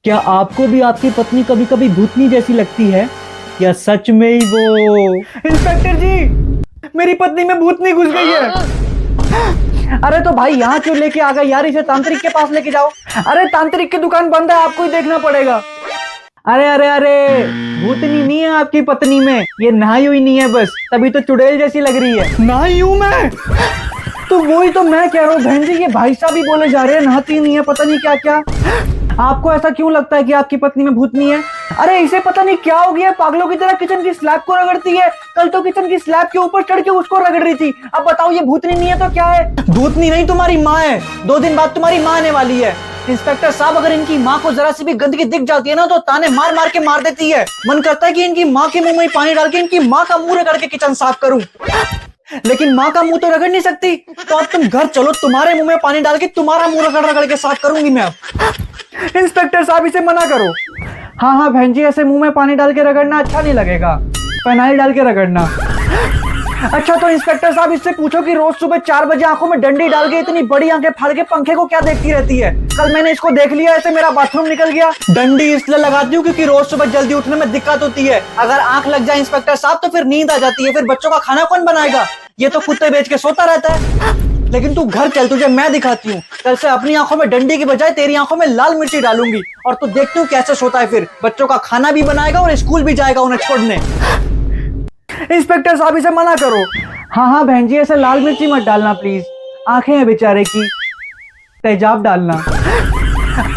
क्या आपको भी आपकी पत्नी कभी कभी भूतनी जैसी लगती है या सच में ही वो? इंस्पेक्टर जी, मेरी पत्नी में भूतनी घुस गई है। अरे तो भाई यहाँ क्यों लेके आ गए यार, इसे तांत्रिक के पास लेके जाओ। अरे तांत्रिक की दुकान बंद है, आपको ही देखना पड़ेगा। अरे अरे अरे, भूतनी नहीं है आपकी पत्नी में, ये नहाई हुई नहीं है बस, तभी तो चुड़ैल जैसी लग रही है। नहाई हूं मैं? तो वही तो मैं कह रहा हूँ बहन जी, ये भाई साहब भी बोले जा रहे हैं नहाती नहीं है, पता नहीं क्या क्या। आपको ऐसा क्यों लगता है कि आपकी पत्नी में भूतनी है? अरे इसे पता नहीं क्या हो गया, पागलों की तरह किचन की स्लैब को रगड़ती है। कल तो किचन की स्लैब के ऊपर चढ़ के उसको रगड़ रही थी। अब बताओ ये भूतनी नहीं है तो क्या है? भूतनी नहीं, तुम्हारी माँ है। 2 दिन बाद तुम्हारी माँ आने वाली है। इंस्पेक्टर साहब, अगर इनकी माँ को जरा सी भी गंदगी दिख जाती है ना तो ताने मार मार के मार देती है। मन करता है कि इनकी माँ के मुंह में पानी डाल के इनकी माँ का मुंह रगड़ के किचन साफ करूं, लेकिन माँ का मुंह तो रगड़ नहीं सकती। तो अब तुम घर चलो, तुम्हारे मुंह में पानी डाल के तुम्हारा मुंह रगड़ रगड़ के साफ करूंगी मैं अब। इंस्पेक्टर साहब इसे मना करो। हाँ हाँ बहन जी, ऐसे मुंह में पानी डाल के रगड़ना अच्छा नहीं लगेगा, फिनाइल डाल के रगड़ना। अच्छा तो इंस्पेक्टर साहब इससे पूछो कि रोज सुबह 4 बजे आंखों में डंडी डाल के इतनी बड़ी आंखें फाड़ के पंखे को क्या देखती रहती है? कल मैंने इसको देख लिया, ऐसे मेरा बाथरूम निकल गया। डंडी इसलिए लगाती हूँ क्योंकि रोज सुबह जल्दी उठने में दिक्कत होती है। अगर आंख लग जाए इंस्पेक्टर साहब तो फिर नींद आ जाती है, फिर बच्चों का खाना कौन बनाएगा? ये तो कुत्ते बेच के सोता रहता है। लेकिन तू घर चल, तुझे मैं दिखाती हूँ। कल से अपनी आंखों में डंडी की बजाय तेरी आंखों में लाल मिर्ची डालूंगी और तू देखती हूँ कैसे सोता है। फिर बच्चों का खाना भी बनाएगा और स्कूल भी जाएगा उन्हें छोड़ने। इंस्पेक्टर साहब इसे मना करो। हाँ हाँ बहन जी, ऐसे लाल मिर्ची मत डालना प्लीज, आंखें हैं बेचारे की, तेजाब डालना।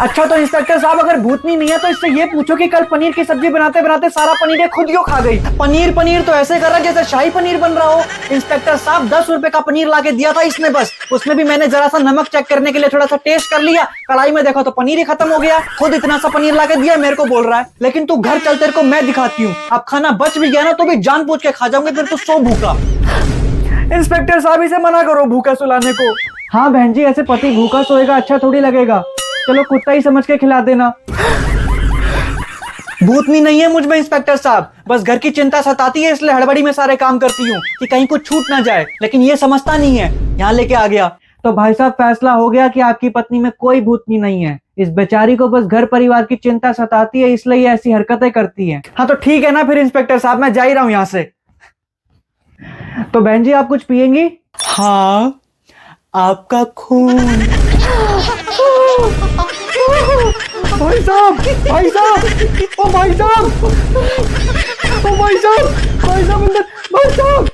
अच्छा तो इंस्पेक्टर साहब, अगर भूतनी नहीं है तो इससे ये पूछो कि कल पनीर की सब्जी बनाते बनाते सारा पनीर खुद क्यों खा गई? पनीर पनीर तो ऐसे कर रहा है जैसे शाही पनीर बन रहा हो। इंस्पेक्टर साहब 10 रुपए का पनीर लाके दिया था इसने, बस उसमें भी मैंने जरा सा नमक चेक करने के लिए थोड़ा सा टेस्ट कर लिया, कढ़ाई में देखा तो पनीर ही खत्म हो गया। खुद इतना सा पनीर लाके दिया, मेरे को बोल रहा है। लेकिन तू घर चल, तेरे को मैं दिखाती हूँ। अब खाना बच भी गया ना तो भी जानबूझ के खा जाऊंगे, फिर तू सो भूखा। इंस्पेक्टर साहब इसे मना करो भूखा सुलाने को। हाँ बहन जी, ऐसे पति भूखा सोएगा अच्छा थोड़ी लगेगा, चलो कुत्ता ही समझ के खिला देना। भूतनी नहीं है मुझ में इंस्पेक्टर साहब, बस घर की चिंता सताती है इसलिए हड़बड़ी में सारे काम करती हूँ कि कहीं कुछ छूट ना जाए, लेकिन ये समझता नहीं है, यहाँ लेके आ गया। तो भाई साहब फैसला हो गया कि आपकी पत्नी में कोई भूतनी नहीं है, इस बेचारी को बस घर परिवार की चिंता सताती है इसलिए ये ऐसी हरकतें करती है। हाँ तो ठीक है ना फिर इंस्पेक्टर साहब, मैं जा ही रहा हूँ यहाँ से। तो बहन जी आप कुछ पियेंगी? हाँ, आपका खून। भाई साहब, भाई साहब, ओ भाई साहब, ओ भाई साहब, भाई साहब अंदर, भाई साहब।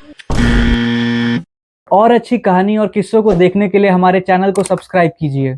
और अच्छी कहानी और किस्सों को देखने के लिए हमारे चैनल को सब्सक्राइब कीजिए।